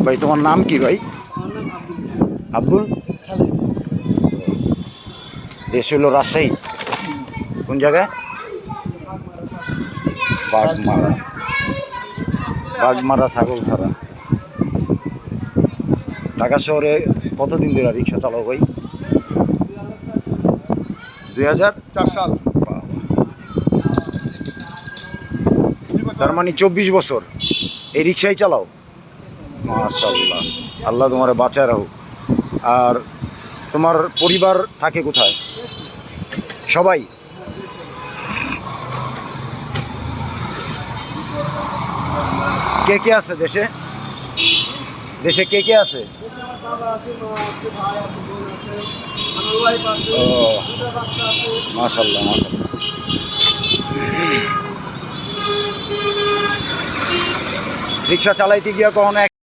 ভাই তোমার নাম কি ভাই? আব্দুল। দেশ হলো রাজশাহী। কোন জায়গায়? বাগমারা। বাগমারা ছাগল ছাড়া। ঢাকা শহরে কতদিন ধরে রিক্সা চালাও ভাই? 2004 সাল। তার মানে 24 বছর এই রিক্সাই চালাও। মাশাআল্লাহ, আল্লাহ তোমার বাঁচায় রাখুক। আর তোমার পরিবার থাকে কোথায়? সবাই? কে কে আছে দেশে? দেশে কে কে আছে? ও মাশাআল্লাহ মাশাআল্লাহ। রিক্সা চালাইতে গিয়া কখনো